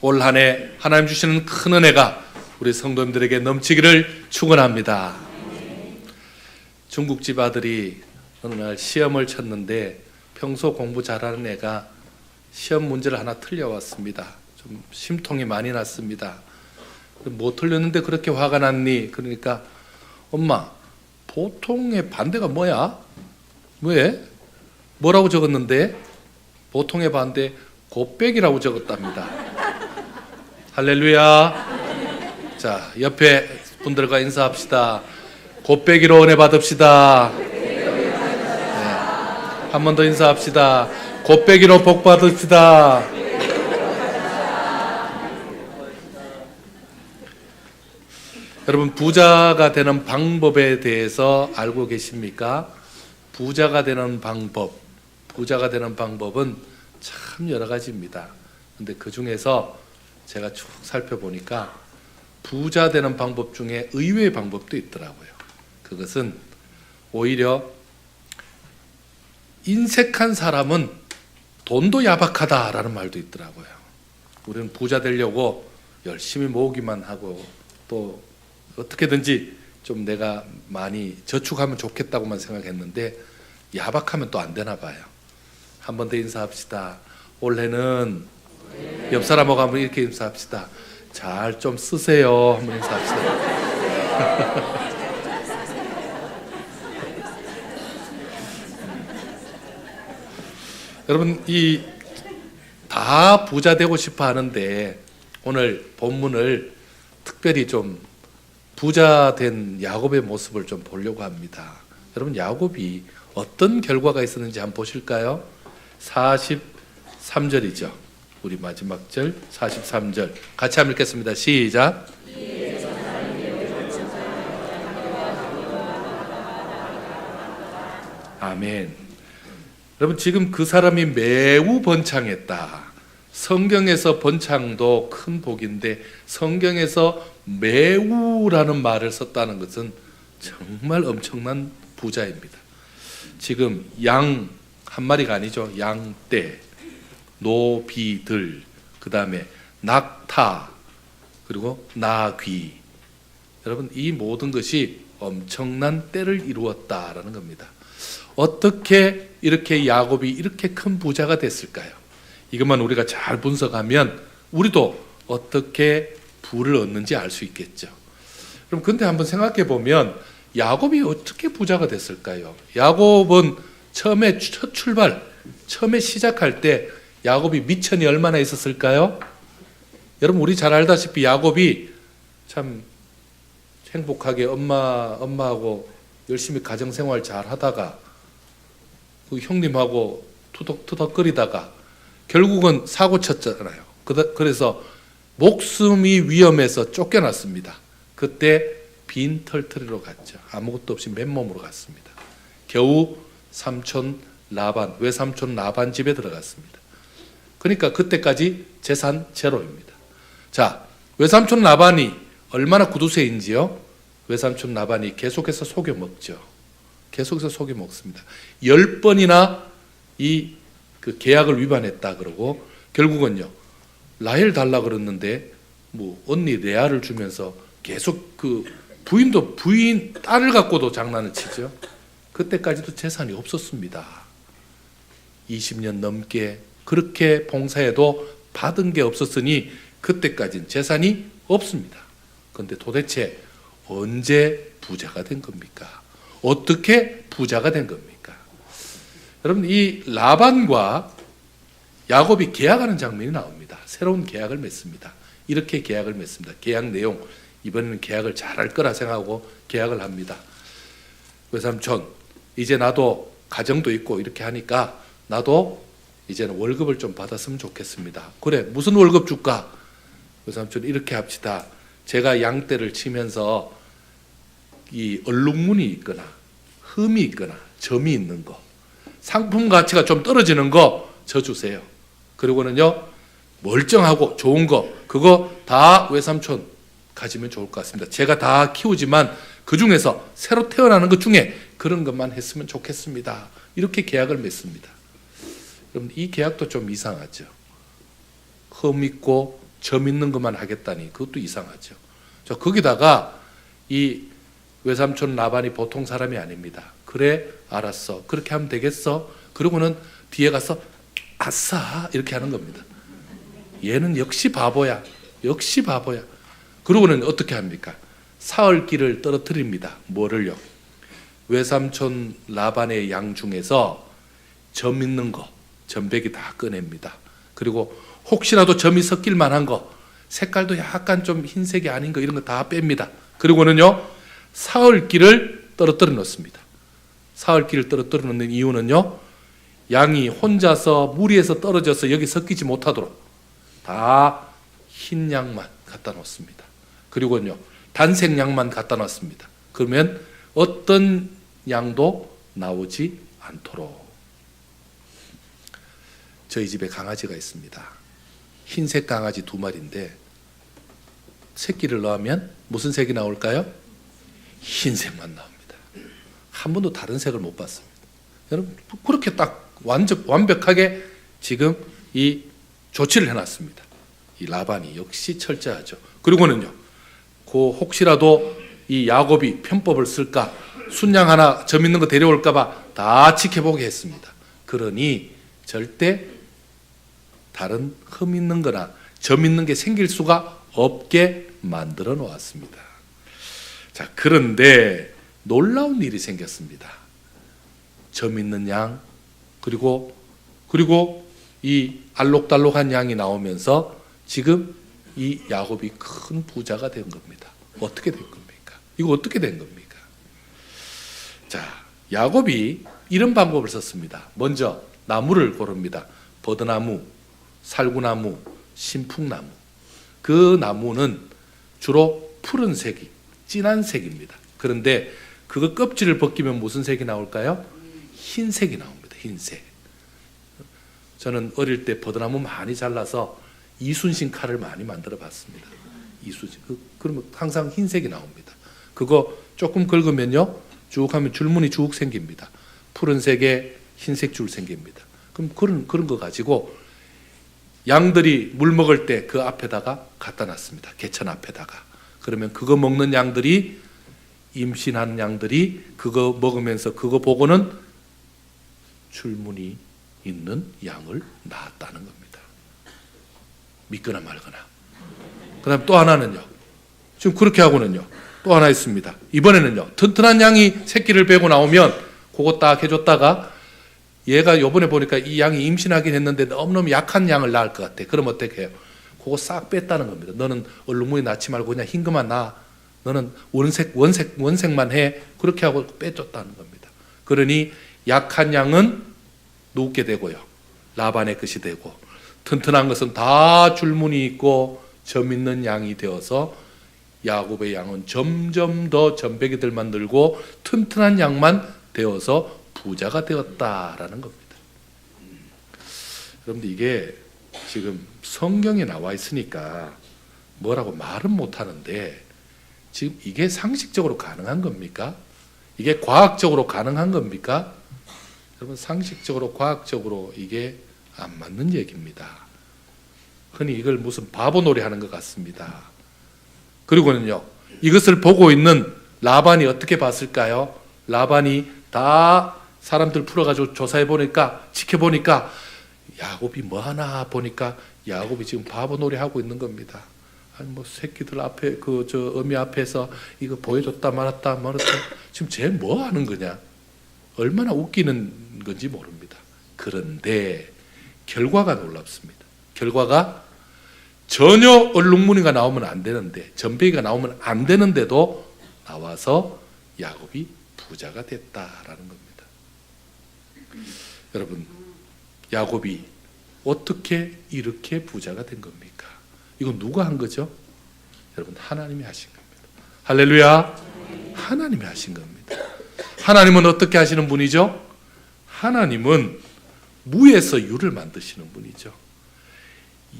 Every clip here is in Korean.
올 한 해 하나님 주시는 큰 은혜가 우리 성도님들에게 넘치기를 축원합니다. 중국집 아들이 어느 날 시험을 쳤는데 평소 공부 잘하는 애가 시험 문제를 하나 틀려왔습니다. 좀 심통이 많이 났습니다. 못 틀렸는데 그렇게 화가 났니? 그러니까 엄마, 보통의 반대가 뭐야? 왜? 뭐라고 적었는데? 보통의 반대 곱빼기라고 적었답니다. 할렐루야. 자, 옆에 분들과 인사합시다. 곱빼기로 은혜 받읍시다. 한 번 더 인사합시다. 곱빼기로 복 받읍시다. 여러분, 부자가 되는 방법에 대해서 알고 계십니까? 부자가 되는 방법은 참 여러 가지입니다. 근데 그 중에서 제가 쭉 살펴보니까 부자 되는 방법 중에 의외의 방법도 있더라고요. 그것은 오히려 인색한 사람은 돈도 야박하다라는 말도 있더라고요. 우리는 부자 되려고 열심히 모으기만 하고 또 어떻게든지 좀 내가 많이 저축하면 좋겠다고만 생각했는데 야박하면 또 안 되나 봐요. 한 번 더 인사합시다. 올해는 옆 사람하고 한번 이렇게 인사합시다. 잘 좀 쓰세요. 한번 인사합시다. 여러분, 이 다 부자 되고 싶어 하는데 오늘 본문을 특별히 좀 부자 된 야곱의 모습을 좀 보려고 합니다. 여러분, 야곱이 어떤 결과가 있었는지 한번 보실까요? 43절이죠. 우리 마지막 절 43절 같이 한번 읽겠습니다. 시작. 아멘. 여러분, 지금 그 사람이 매우 번창했다. 성경에서 번창도 큰 복인데 성경에서 매우라는 말을 썼다는 것은 정말 엄청난 부자입니다. 지금 양 한 마리가 아니죠. 양떼, 노비들, 그 다음에 낙타, 그리고 나귀. 여러분, 이 모든 것이 엄청난 때를 이루었다라는 겁니다. 어떻게 이렇게 야곱이 이렇게 큰 부자가 됐을까요? 이것만 우리가 잘 분석하면 우리도 어떻게 부를 얻는지 알 수 있겠죠. 그럼 근데 한번 생각해 보면 야곱이 어떻게 부자가 됐을까요? 야곱은 처음에 첫 출발, 처음에 시작할 때 야곱이 미천이 얼마나 있었을까요? 여러분, 우리 잘 알다시피 야곱이 참 행복하게 엄마하고 열심히 가정생활 잘 하다가 그 형님하고 투덕투덕거리다가 결국은 사고 쳤잖아요. 그래서 목숨이 위험해서 쫓겨났습니다. 그때 빈 털터리로 갔죠. 아무것도 없이 맨몸으로 갔습니다. 겨우 삼촌 라반, 외삼촌 라반 집에 들어갔습니다. 그러니까 그때까지 재산 제로입니다. 자, 외삼촌 라반이 얼마나 구두쇠인지요? 외삼촌 라반이 계속해서 속여 먹죠. 계속해서 속여 먹습니다. 10번이나 그 계약을 위반했다 그러고 결국은요, 라헬 달라 그랬는데 뭐 언니 레아를 주면서 계속 그 부인도 부인 딸을 갖고도 장난을 치죠. 그때까지도 재산이 없었습니다. 20년 넘게 그렇게 봉사해도 받은 게 없었으니 그때까지는 재산이 없습니다. 그런데 도대체 언제 부자가 된 겁니까? 어떻게 부자가 된 겁니까? 여러분, 이 라반과 야곱이 계약하는 장면이 나옵니다. 새로운 계약을 맺습니다. 이렇게 계약을 맺습니다. 계약 내용, 이번에는 계약을 잘할 거라 생각하고 계약을 합니다. 외삼촌, 이제 나도 가정도 있고 이렇게 하니까 나도 이제는 월급을 좀 받았으면 좋겠습니다. 그래, 무슨 월급 줄까? 외삼촌, 이렇게 합시다. 제가 양떼를 치면서 이 얼룩무늬 있거나 흠이 있거나 점이 있는 거, 상품 가치가 좀 떨어지는 거 저 주세요. 그리고는요, 멀쩡하고 좋은 거 그거 다 외삼촌 가지면 좋을 것 같습니다. 제가 다 키우지만 그 중에서 새로 태어나는 것 중에 그런 것만 했으면 좋겠습니다. 이렇게 계약을 맺습니다. 여러분, 이 계약도 좀 이상하죠. 흠 있고 점 있는 것만 하겠다니 그것도 이상하죠. 자, 거기다가 이 외삼촌 라반이 보통 사람이 아닙니다. 그래, 알았어. 그렇게 하면 되겠어. 그러고는 뒤에 가서 아싸 이렇게 하는 겁니다. 얘는 역시 바보야. 역시 바보야. 그러고는 어떻게 합니까? 사흘길을 떨어뜨립니다. 뭐를요? 외삼촌 라반의 양 중에서 점 있는 거, 점백이 다 꺼냅니다. 그리고 혹시라도 점이 섞일 만한 거, 색깔도 약간 좀 흰색이 아닌 거 이런 거 다 뺍니다. 그리고는요, 사흘길을 떨어뜨려 놓습니다. 사흘길을 떨어뜨려 놓는 이유는요, 양이 혼자서 무리에서 떨어져서 여기 섞이지 못하도록 다 흰 양만 갖다 놓습니다. 그리고요, 단색 양만 갖다 놨습니다. 그러면 어떤 양도 나오지 않도록. 저희 집에 강아지가 있습니다. 흰색 강아지 2마리인데 새끼를 넣으면 무슨 색이 나올까요? 흰색만 나옵니다. 한 번도 다른 색을 못 봤습니다. 여러분, 그렇게 딱 완벽하게 지금 이 조치를 해놨습니다. 이 라반이 역시 철저하죠. 그리고는요, 혹시라도 이 야곱이 편법을 쓸까, 순양 하나 점 있는 거 데려올까봐 다 지켜보게 했습니다. 그러니 절대 다른 흠 있는 거나 점 있는 게 생길 수가 없게 만들어 놓았습니다. 자, 그런데 놀라운 일이 생겼습니다. 점 있는 양, 그리고 이 알록달록한 양이 나오면서 지금 이 야곱이 큰 부자가 된 겁니다. 어떻게 된 겁니까? 이거 어떻게 된 겁니까? 자, 야곱이 이런 방법을 썼습니다. 먼저 나무를 고릅니다. 버드나무, 살구나무, 신풍나무. 그 나무는 주로 푸른 색이, 진한 색입니다. 그런데 그거 껍질을 벗기면 무슨 색이 나올까요? 흰색이 나옵니다. 흰색. 저는 어릴 때 버드나무 많이 잘라서 이순신 칼을 많이 만들어 봤습니다. 이순신. 그러면 항상 흰색이 나옵니다. 그거 조금 긁으면요, 쭉 하면 줄무늬 쭉 생깁니다. 푸른색에 흰색 줄 생깁니다. 그럼 그런 거 가지고 양들이 물 먹을 때 그 앞에다가 갖다 놨습니다. 개천 앞에다가. 그러면 그거 먹는 양들이, 임신하는 양들이 그거 먹으면서 그거 보고는 줄무늬 있는 양을 낳았다는 겁니다. 믿거나 말거나. 그 다음 또 하나는요, 지금 그렇게 하고는요, 또 하나 있습니다. 이번에는요, 튼튼한 양이 새끼를 베고 나오면 그거 딱 해줬다가 얘가 요번에 보니까 이 양이 임신하긴 했는데 너무너무 약한 양을 낳을 것 같아. 그럼 어떻게 해요? 그거 싹 뺐다는 겁니다. 너는 얼룩무늬 낳지 말고 그냥 흰 것만 낳아. 너는 원색만 해. 그렇게 하고 빼줬다는 겁니다. 그러니 약한 양은 누게 되고요, 라반의 것이 되고, 튼튼한 것은 다 줄무늬 있고 점 있는 양이 되어서 야곱의 양은 점점 더 점배기들만 늘고 튼튼한 양만 되어서 부자가 되었다라는 겁니다. 여러분들, 이게 지금 성경에 나와 있으니까 뭐라고 말은 못하는데 지금 이게 상식적으로 가능한 겁니까? 이게 과학적으로 가능한 겁니까? 여러분, 상식적으로 과학적으로 이게 안 맞는 얘기입니다. 흔히 이걸 무슨 바보 놀이 하는 것 같습니다. 그리고는요, 이것을 보고 있는 라반이 어떻게 봤을까요? 라반이 다 사람들 풀어가지고 조사해 보니까, 지켜보니까 야곱이 뭐 하나 보니까 야곱이 지금 바보 놀이 하고 있는 겁니다. 아니 뭐 새끼들 앞에 어미 앞에서 이거 보여줬다 말았다 지금 쟤 뭐 하는 거냐? 얼마나 웃기는 건지 모릅니다. 그런데 결과가 놀랍습니다. 결과가 전혀 얼룩무늬가 나오면 안 되는데, 점배기가 나오면 안 되는데도 나와서 야곱이 부자가 됐다라는 겁니다. 여러분, 야곱이 어떻게 이렇게 부자가 된 겁니까? 이건 누가 한 거죠? 여러분, 하나님이 하신 겁니다. 할렐루야. 하나님이 하신 겁니다. 하나님은 어떻게 하시는 분이죠? 하나님은 무에서 유를 만드시는 분이죠.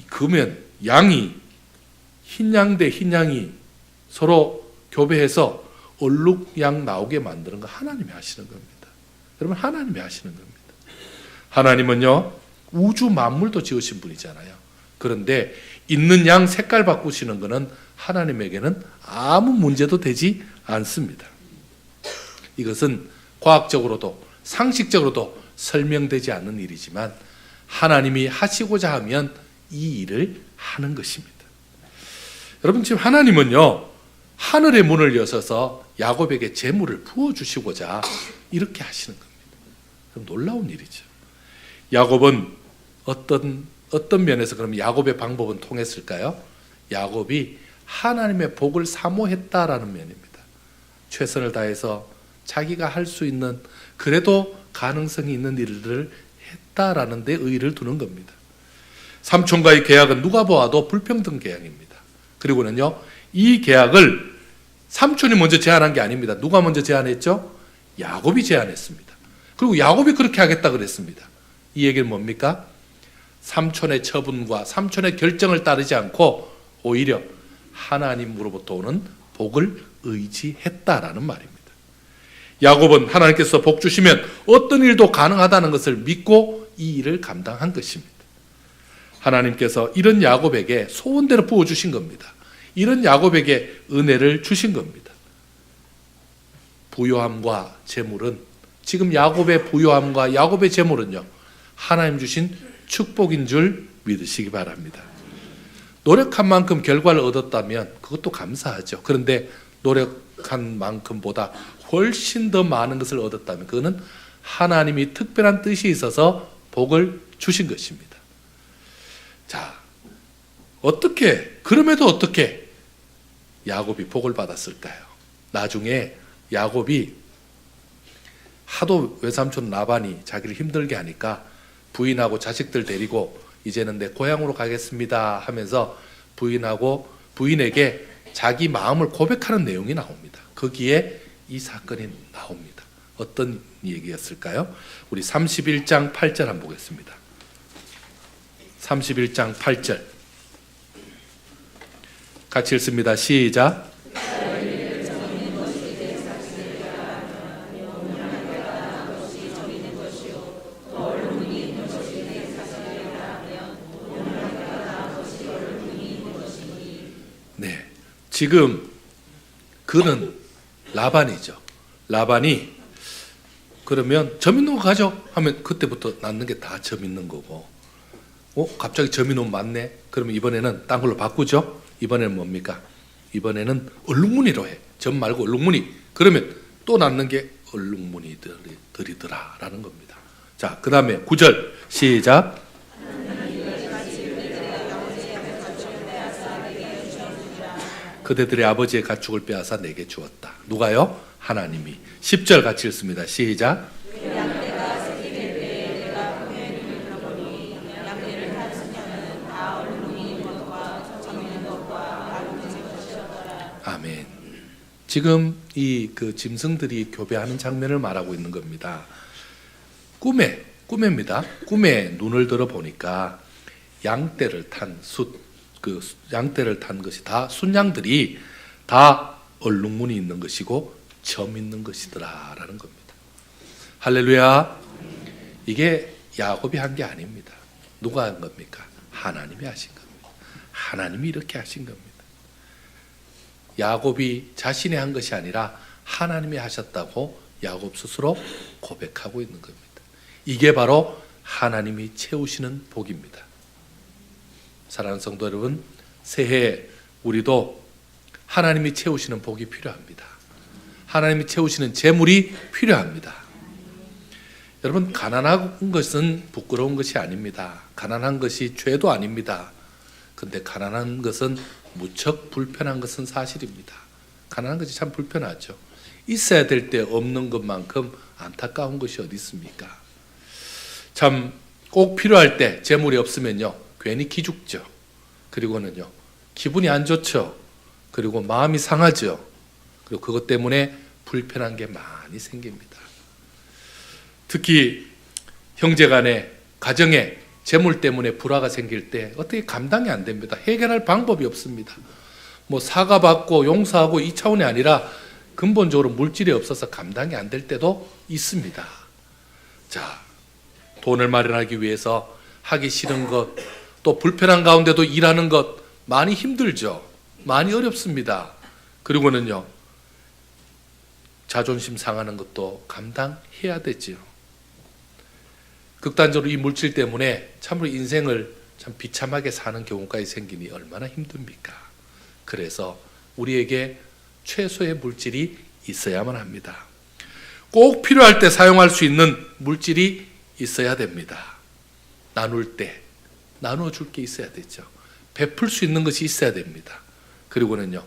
그러면 양이, 흰양 대 흰양이 서로 교배해서 얼룩양 나오게 만드는 거 하나님이 하시는 겁니다. 여러분, 하나님이 하시는 겁니다. 하나님은요, 우주 만물도 지으신 분이잖아요. 그런데 있는 양 색깔 바꾸시는 것은 하나님에게는 아무 문제도 되지 않습니다. 이것은 과학적으로도 상식적으로도 설명되지 않는 일이지만 하나님이 하시고자 하면 이 일을 하는 것입니다. 여러분, 지금 하나님은요, 하늘의 문을 여셔서 야곱에게 재물을 부어주시고자 이렇게 하시는 겁니다. 그럼 놀라운 일이죠. 야곱은 어떤 면에서 그럼 야곱의 방법은 통했을까요? 야곱이 하나님의 복을 사모했다라는 면입니다. 최선을 다해서 자기가 할 수 있는, 그래도 가능성이 있는 일들을 했다라는 데 의의를 두는 겁니다. 삼촌과의 계약은 누가 보아도 불평등 계약입니다. 그리고는요, 이 계약을 삼촌이 먼저 제안한 게 아닙니다. 누가 먼저 제안했죠? 야곱이 제안했습니다. 그리고 야곱이 그렇게 하겠다 그랬습니다. 이 얘기는 뭡니까? 삼촌의 처분과 삼촌의 결정을 따르지 않고 오히려 하나님으로부터 오는 복을 의지했다라는 말입니다. 야곱은 하나님께서 복 주시면 어떤 일도 가능하다는 것을 믿고 이 일을 감당한 것입니다. 하나님께서 이런 야곱에게 소원대로 부어주신 겁니다. 이런 야곱에게 은혜를 주신 겁니다. 부요함과 재물은, 지금 야곱의 부요함과 야곱의 재물은요, 하나님 주신 축복인 줄 믿으시기 바랍니다. 노력한 만큼 결과를 얻었다면 그것도 감사하죠. 그런데 노력한 만큼보다 훨씬 더 많은 것을 얻었다면 그거는 하나님이 특별한 뜻이 있어서 복을 주신 것입니다. 자, 그럼에도 어떻게 야곱이 복을 받았을까요? 나중에 야곱이 하도 외삼촌 라반이 자기를 힘들게 하니까 부인하고 자식들 데리고 이제는 내 고향으로 가겠습니다 하면서 부인에게 자기 마음을 고백하는 내용이 나옵니다. 거기에 이 사건이 나옵니다. 어떤 얘기였을까요? 우리 31장 8절 한번 보겠습니다. 31장 8절 같이 읽습니다. 시작. 네, 지금 그는 라반이죠. 라반이 그러면 점 있는 거 가져 하면 그때부터 낳는 게 다 점 있는 거고, 갑자기 점이 너무 많네. 그러면 이번에는 딴 걸로 바꾸죠. 이번에는 뭡니까? 이번에는 얼룩무늬로 해. 점 말고 얼룩무늬. 그러면 또 낳는 게 얼룩무늬들이더라라는 겁니다. 자, 그 다음에 9절 시작. 그대들의 아버지의 가축을 빼앗아 내게 주었다. 누가요? 하나님이. 10절 같이 읽습니다. 시작. 아멘. 지금 그 짐승들이 교배하는 장면을 말하고 있는 겁니다. 꿈입니다. 꿈에 눈을 들어 보니까 양떼를 탄 양떼를 탄 것이 다 순양들이 다 얼룩무늬 있는 것이고 점 있는 것이더라라는 겁니다. 할렐루야. 이게 야곱이 한 게 아닙니다. 누가 한 겁니까? 하나님이 하신 겁니다. 하나님이 이렇게 하신 겁니다. 야곱이 자신이 한 것이 아니라 하나님이 하셨다고 야곱 스스로 고백하고 있는 겁니다. 이게 바로 하나님이 채우시는 복입니다. 사랑하는 성도 여러분, 새해 우리도 하나님이 채우시는 복이 필요합니다. 하나님이 채우시는 재물이 필요합니다. 여러분, 가난한 것은 부끄러운 것이 아닙니다. 가난한 것이 죄도 아닙니다. 근데 가난한 것은 무척 불편한 것은 사실입니다. 가난한 것이 참 불편하죠. 있어야 될 때 없는 것만큼 안타까운 것이 어디 있습니까? 참 꼭 필요할 때 재물이 없으면요, 괜히 기죽죠. 그리고는요, 기분이 안 좋죠. 그리고 마음이 상하죠. 그리고 그것 때문에 불편한 게 많이 생깁니다. 특히 형제간에, 가정에 재물 때문에 불화가 생길 때 어떻게 감당이 안 됩니다. 해결할 방법이 없습니다. 사과받고 용서하고 이 차원이 아니라 근본적으로 물질이 없어서 감당이 안 될 때도 있습니다. 자, 돈을 마련하기 위해서 하기 싫은 것, 또 불편한 가운데도 일하는 것, 많이 힘들죠. 많이 어렵습니다. 그리고는요, 자존심 상하는 것도 감당해야 되지요. 극단적으로 이 물질 때문에 참으로 인생을 참 비참하게 사는 경우까지 생기니 얼마나 힘듭니까? 그래서 우리에게 최소의 물질이 있어야만 합니다. 꼭 필요할 때 사용할 수 있는 물질이 있어야 됩니다. 나눌 때 나누어줄 게 있어야 되죠. 베풀 수 있는 것이 있어야 됩니다. 그리고는요,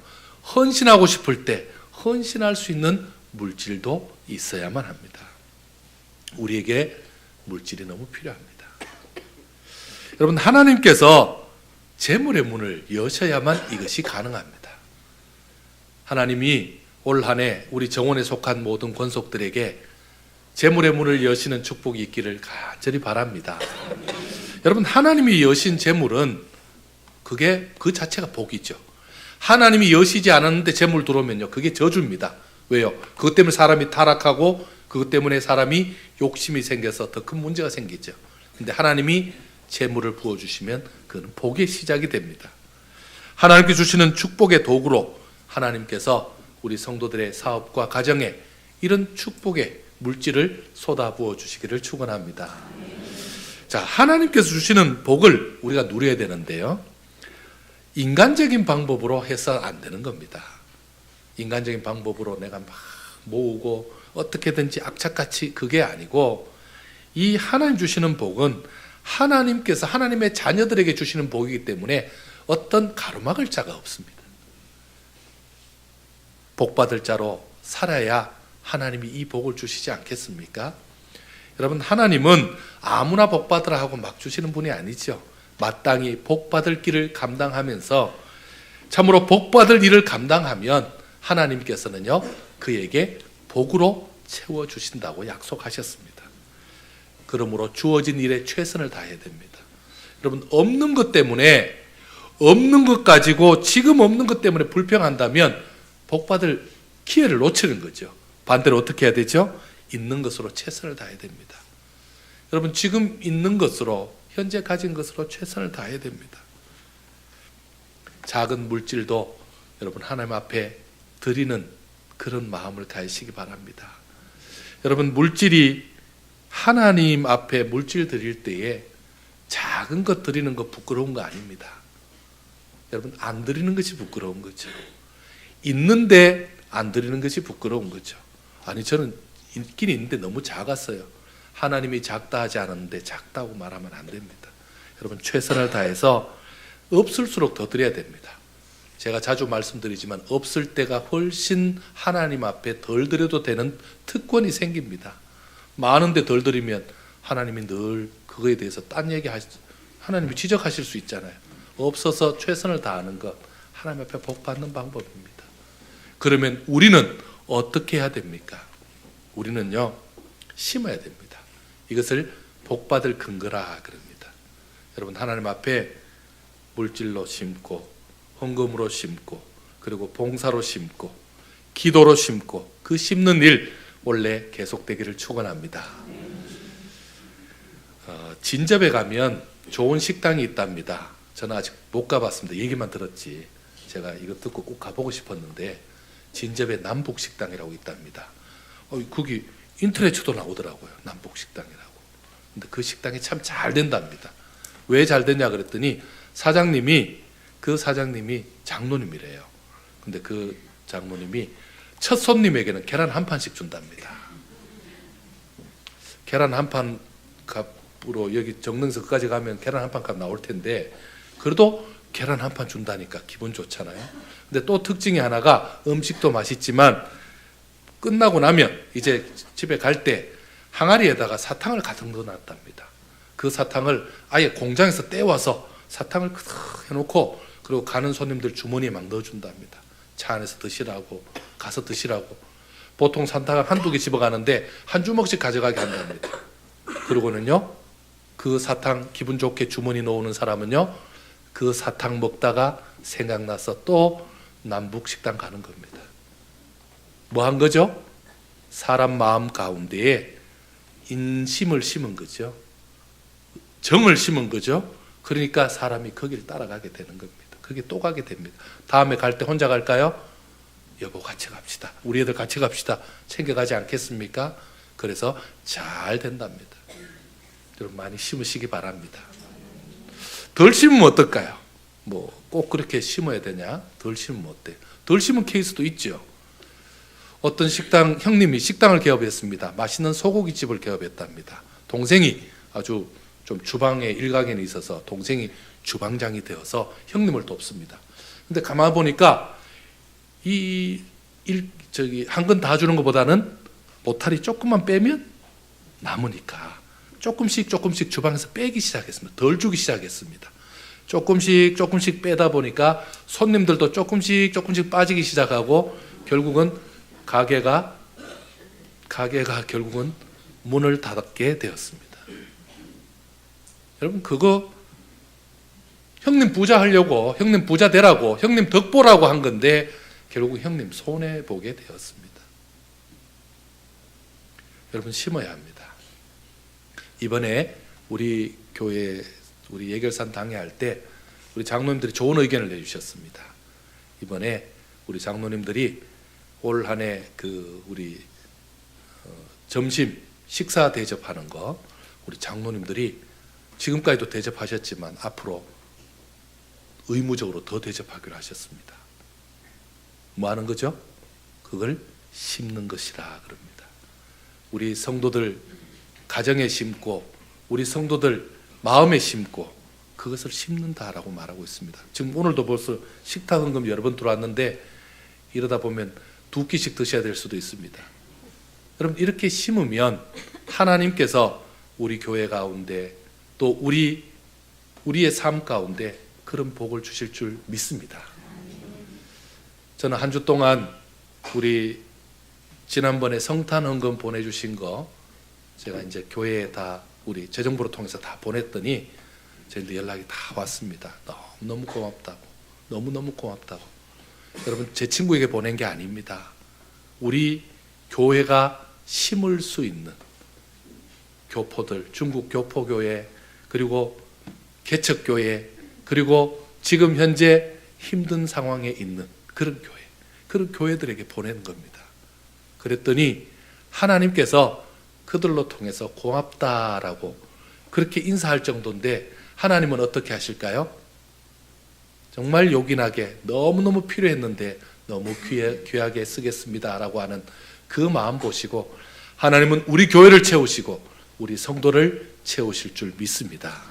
헌신하고 싶을 때 헌신할 수 있는 물질도 있어야만 합니다. 우리에게 물질이 너무 필요합니다. 여러분, 하나님께서 재물의 문을 여셔야만 이것이 가능합니다. 하나님이 올 한 해 우리 정원에 속한 모든 권속들에게 재물의 문을 여시는 축복이 있기를 간절히 바랍니다. 여러분, 하나님이 여신 재물은 그게 그 자체가 복이죠. 하나님이 여시지 않았는데 재물 들어오면요, 그게 저주입니다. 왜요? 그것 때문에 사람이 타락하고 그것 때문에 사람이 욕심이 생겨서 더 큰 문제가 생기죠. 근데 하나님이 재물을 부어주시면 그건 복의 시작이 됩니다. 하나님께 주시는 축복의 도구로 하나님께서 우리 성도들의 사업과 가정에 이런 축복의 물질을 쏟아 부어 주시기를 축원합니다. 자, 하나님께서 주시는 복을 우리가 누려야 되는데요, 인간적인 방법으로 해서 안 되는 겁니다. 인간적인 방법으로 내가 막 모으고 어떻게든지 악착같이, 그게 아니고 이 하나님 주시는 복은 하나님께서 하나님의 자녀들에게 주시는 복이기 때문에 어떤 가로막을 자가 없습니다. 복받을 자로 살아야 하나님이 이 복을 주시지 않겠습니까? 여러분, 하나님은 아무나 복받으라 하고 막 주시는 분이 아니죠. 마땅히 복받을 길을 감당하면서 참으로 복받을 일을 감당하면 하나님께서는요, 그에게 복으로 채워주신다고 약속하셨습니다. 그러므로 주어진 일에 최선을 다해야 됩니다. 여러분, 없는 것 때문에, 없는 것 가지고 지금 없는 것 때문에 불평한다면 복받을 기회를 놓치는 거죠. 반대로 어떻게 해야 되죠? 있는 것으로 최선을 다해야 됩니다. 여러분, 지금 있는 것으로, 현재 가진 것으로 최선을 다해야 됩니다. 작은 물질도 여러분 하나님 앞에 드리는 그런 마음을 가지시기 바랍니다. 여러분, 물질이 하나님 앞에 물질 드릴 때에 작은 것 드리는 거 부끄러운 거 아닙니다. 여러분, 안 드리는 것이 부끄러운 거죠. 있는데 안 드리는 것이 부끄러운 거죠. 아니, 저는 있긴 있는데 너무 작았어요. 하나님이 작다 하지 않았는데 작다고 말하면 안 됩니다. 여러분, 최선을 다해서 없을수록 더 드려야 됩니다. 제가 자주 말씀드리지만 없을 때가 훨씬 하나님 앞에 덜 드려도 되는 특권이 생깁니다. 많은데 덜 드리면 하나님이 늘 그거에 대해서 딴 얘기 하나님이 지적하실 수 있잖아요. 없어서 최선을 다하는 것, 하나님 앞에 복 받는 방법입니다. 그러면 우리는 어떻게 해야 됩니까? 우리는요, 심어야 됩니다. 이것을 복 받을 근거라 그럽니다. 여러분, 하나님 앞에 물질로 심고, 헌금으로 심고, 그리고 봉사로 심고, 기도로 심고, 그 심는 일 원래 계속되기를 축원합니다. 진접에 가면 좋은 식당이 있답니다. 저는 아직 못 가봤습니다. 얘기만 들었지. 제가 이거 듣고 꼭 가보고 싶었는데, 진접에 남북식당이라고 있답니다. 거기 인터넷에도 나오더라고요. 남북식당이라고. 근데 그 식당이 참 잘 된답니다. 왜 잘 됐냐 그랬더니 그 사장님이 장로님이래요. 근데 그 장로님이 첫 손님에게는 계란 한 판씩 준답니다. 계란 한 판 값으로 여기 정릉서 끝까지 가면 계란 한 판 값 나올 텐데, 그래도 계란 한 판 준다니까 기분 좋잖아요. 근데 또 특징이 하나가, 음식도 맛있지만 끝나고 나면 이제 집에 갈 때 항아리에다가 사탕을 가득 넣어놨답니다. 그 사탕을 아예 공장에서 떼와서 사탕을 크득 해놓고, 그리고 가는 손님들 주머니에 막 넣어준답니다. 차 안에서 드시라고, 가서 드시라고. 보통 사탕을 한두 개 집어가는데 한 주먹씩 가져가게 한답니다. 그리고는요, 그 사탕 기분 좋게 주머니 넣어오는 사람은요, 그 사탕 먹다가 생각나서 또 남북식당 가는 겁니다. 뭐 한 거죠? 사람 마음 가운데에 인심을 심은 거죠. 정을 심은 거죠. 그러니까 사람이 거기를 따라가게 되는 겁니다. 그게 또 가게 됩니다. 다음에 갈 때 혼자 갈까요? 여보 같이 갑시다. 우리 애들 같이 갑시다. 챙겨가지 않겠습니까? 그래서 잘 된답니다. 여러분 많이 심으시기 바랍니다. 덜 심으면 어떨까요? 뭐 꼭 그렇게 심어야 되냐? 덜 심으면 어때요? 덜 심은 케이스도 있죠. 어떤 식당 형님이 식당을 개업했습니다. 맛있는 소고기집을 개업했답니다. 동생이 아주 좀 주방에 일가견이 있어서 동생이 주방장이 되어서 형님을 돕습니다. 근데 가만 보니까 한 건 다 주는 것보다는 보따리 조금만 빼면 남으니까 조금씩 주방에서 빼기 시작했습니다. 덜 주기 시작했습니다. 조금씩 빼다 보니까 손님들도 조금씩 빠지기 시작하고 결국은 가게가 결국은 문을 닫게 되었습니다. 여러분 그거 형님 부자 하려고, 형님 부자 되라고, 형님 덕 보라고 한 건데 결국 형님 손해 보게 되었습니다. 여러분 심어야 합니다. 이번에 우리 교회 우리 예결산 당회할 때 우리 장로님들이 좋은 의견을 내주셨습니다. 이번에 우리 장로님들이 올 한 해 우리 점심 식사 대접하는 거 우리 장로님들이 지금까지도 대접하셨지만 앞으로 의무적으로 더 대접하기로 하셨습니다. 뭐 하는 거죠? 그걸 심는 것이라 그럽니다. 우리 성도들 가정에 심고 우리 성도들 마음에 심고 그것을 심는다라고 말하고 있습니다. 지금 오늘도 벌써 식탁 헌금 여러 번 들어왔는데 이러다 보면 2끼씩 드셔야 될 수도 있습니다. 여러분 이렇게 심으면 하나님께서 우리 교회 가운데 또 우리의 삶 가운데 그런 복을 주실 줄 믿습니다. 저는 한 주 동안 우리 지난번에 성탄 헌금 보내주신 거 제가 이제 교회에 다 우리 재정부를 통해서 다 보냈더니 저희들 연락이 다 왔습니다. 너무 고맙다고, 너무 고맙다고. 여러분 제 친구에게 보낸 게 아닙니다. 우리 교회가 심을 수 있는 교포들, 중국 교포교회, 그리고 개척교회, 그리고 지금 현재 힘든 상황에 있는 그런 교회들에게 보내는 겁니다. 그랬더니 하나님께서 그들로 통해서 고맙다라고 그렇게 인사할 정도인데 하나님은 어떻게 하실까요? 정말 요긴하게 너무너무 필요했는데 너무 귀하게 쓰겠습니다라고 하는 그 마음 보시고 하나님은 우리 교회를 채우시고 우리 성도를 채우실 줄 믿습니다.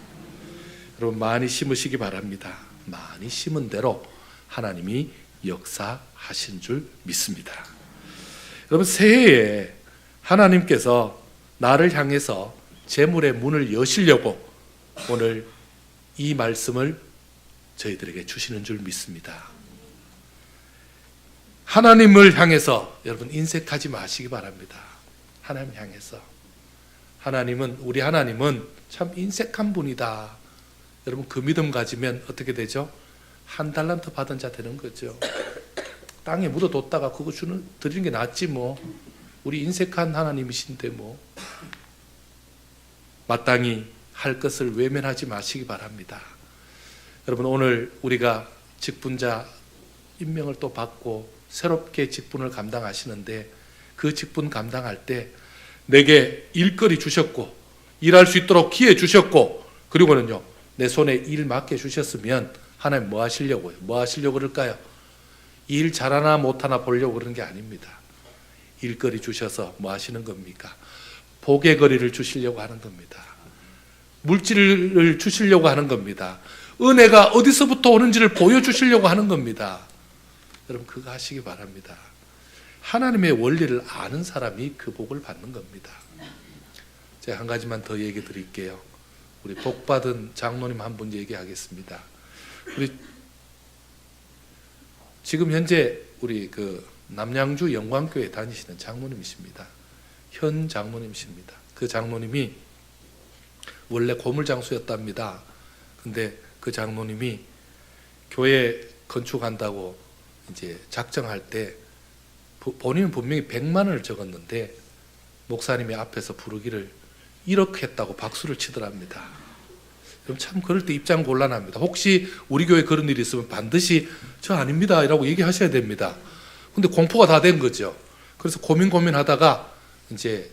여러분 많이 심으시기 바랍니다. 많이 심은 대로 하나님이 역사하신 줄 믿습니다. 여러분 새해에 하나님께서 나를 향해서 재물의 문을 여시려고 오늘 이 말씀을 저희들에게 주시는 줄 믿습니다. 하나님을 향해서 여러분 인색하지 마시기 바랍니다. 하나님 향해서 우리 하나님은 참 인색한 분이다. 여러분 그 믿음 가지면 어떻게 되죠? 1달란트 받은 자 되는 거죠. 땅에 묻어뒀다가 그거 드리는 게 낫지 뭐. 우리 인색한 하나님이신데 뭐. 마땅히 할 것을 외면하지 마시기 바랍니다. 여러분 오늘 우리가 직분자 임명을 또 받고 새롭게 직분을 감당하시는데 그 직분 감당할 때 내게 일거리 주셨고 일할 수 있도록 기회 주셨고 그리고는요 내 손에 일 맡겨 주셨으면 하나님 뭐 하시려고요? 뭐 하시려고 그럴까요? 일 잘하나 못하나 보려고 그러는 게 아닙니다. 일거리 주셔서 뭐 하시는 겁니까? 복의 거리를 주시려고 하는 겁니다. 물질을 주시려고 하는 겁니다. 은혜가 어디서부터 오는지를 보여주시려고 하는 겁니다. 여러분 그거 하시기 바랍니다. 하나님의 원리를 아는 사람이 그 복을 받는 겁니다. 제가 한 가지만 더 얘기 드릴게요. 우리 복 받은 장로님 한 분 얘기하겠습니다. 우리 지금 현재 우리 남양주 영광교회 다니시는 장로님이십니다. 현 장로님이십니다. 그 장로님이 원래 고물장수였답니다. 근데 그 장로님이 교회 건축한다고 이제 작정할 때 본인은 분명히 100만 원을 적었는데 목사님이 앞에서 부르기를 1억 했다고 박수를 치더랍니다. 그럼 참 그럴 때 입장 곤란합니다. 혹시 우리 교회 그런 일이 있으면 반드시 저 아닙니다 라고 얘기하셔야 됩니다. 근데 공포가 다 된 거죠. 그래서 고민하다가 이제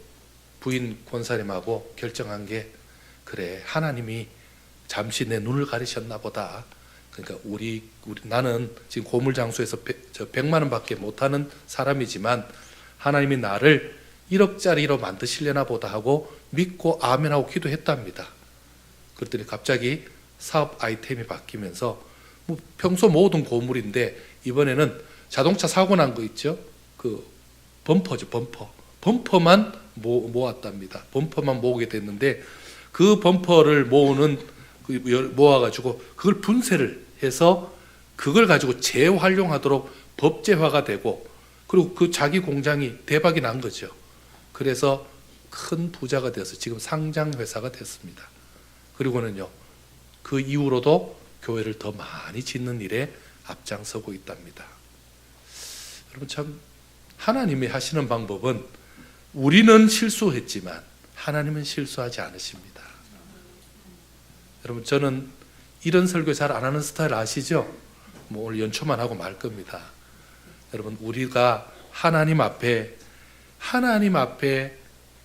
부인 권사님하고 결정한 게, 그래, 하나님이 잠시 내 눈을 가리셨나 보다. 그러니까 나는 지금 고물장소에서 100만 원밖에 못하는 사람이지만 하나님이 나를 1억짜리로 만드시려나 보다 하고 믿고 아멘하고 기도했답니다. 그랬더니 갑자기 사업 아이템이 바뀌면서 평소 모든 고물인데 이번에는 자동차 사고 난 거 있죠? 그 범퍼죠, 범퍼만 모았답니다. 범퍼만 모으게 됐는데 그 범퍼를 모아가지고 그걸 분쇄를 해서 그걸 가지고 재활용하도록 법제화가 되고, 그리고 그 자기 공장이 대박이 난 거죠. 그래서 큰 부자가 되어서 지금 상장 회사가 됐습니다. 그리고는요, 그 이후로도 교회를 더 많이 짓는 일에 앞장서고 있답니다. 여러분, 참 하나님이 하시는 방법은, 우리는 실수했지만 하나님은 실수하지 않으십니다. 여러분, 저는 이런 설교 잘 안 하는 스타일 아시죠? 오늘 연초만 하고 말 겁니다. 여러분, 우리가 하나님 앞에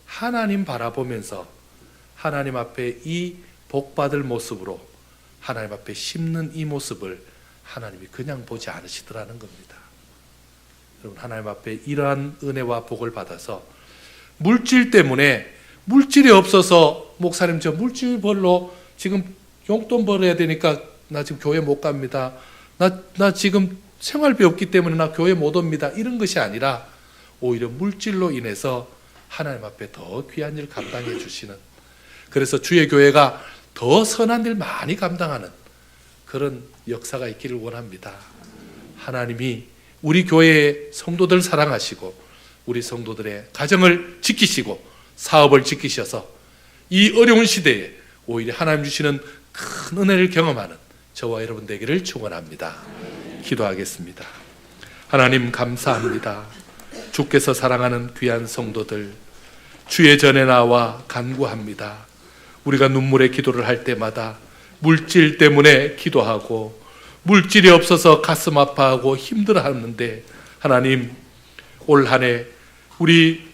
하나님 바라보면서 하나님 앞에 이 복받을 모습으로 하나님 앞에 심는 이 모습을 하나님이 그냥 보지 않으시더라는 겁니다. 여러분, 하나님 앞에 이러한 은혜와 복을 받아서 물질 때문에, 물질이 없어서 목사님 저 물질 벌러 지금 용돈 벌어야 되니까 나 지금 교회 못 갑니다. 나 지금 생활비 없기 때문에 나 교회 못 옵니다. 이런 것이 아니라 오히려 물질로 인해서 하나님 앞에 더 귀한 일 감당해 주시는, 그래서 주의 교회가 더 선한 일 많이 감당하는 그런 역사가 있기를 원합니다. 하나님이 우리 교회의 성도들 사랑하시고 우리 성도들의 가정을 지키시고 사업을 지키셔서 이 어려운 시대에 오히려 하나님 주시는 큰 은혜를 경험하는 저와 여러분 되기를 축원합니다. 기도하겠습니다. 하나님, 감사합니다. 주께서 사랑하는 귀한 성도들, 주의 전에 나와 간구합니다. 우리가 눈물의 기도를 할 때마다 물질 때문에 기도하고 물질이 없어서 가슴 아파하고 힘들어하는데, 하나님, 올 한 해 우리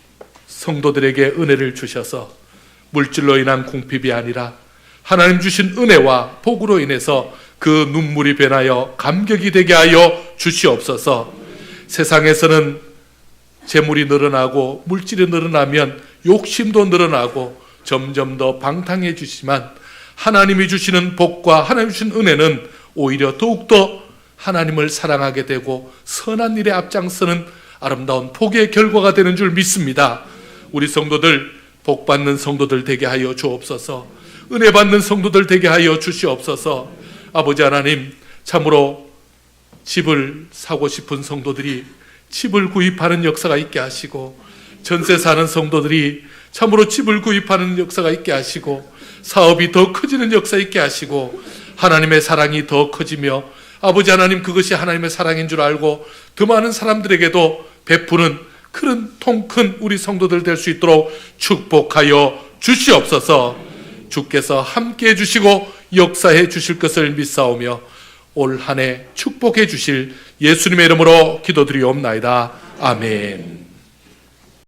성도들에게 은혜를 주셔서 물질로 인한 궁핍이 아니라 하나님 주신 은혜와 복으로 인해서 그 눈물이 변하여 감격이 되게 하여 주시옵소서. 세상에서는 재물이 늘어나고 물질이 늘어나면 욕심도 늘어나고 점점 더 방탕해지지만, 하나님이 주시는 복과 하나님이 주신 은혜는 오히려 더욱더 하나님을 사랑하게 되고 선한 일에 앞장서는 아름다운 복의 결과가 되는 줄 믿습니다. 우리 성도들, 복받는 성도들 되게 하여 주옵소서. 은혜 받는 성도들 되게 하여 주시옵소서. 아버지 하나님, 참으로 집을 사고 싶은 성도들이 집을 구입하는 역사가 있게 하시고, 전세 사는 성도들이 참으로 집을 구입하는 역사가 있게 하시고, 사업이 더 커지는 역사 있게 하시고, 하나님의 사랑이 더 커지며, 아버지 하나님, 그것이 하나님의 사랑인 줄 알고 더 많은 사람들에게도 베푸는 그런 통큰 우리 성도들 될 수 있도록 축복하여 주시옵소서. 주께서 함께해 주시고 역사해 주실 것을 믿사오며 올 한 해 축복해 주실 예수님의 이름으로 기도드리옵나이다. 아멘.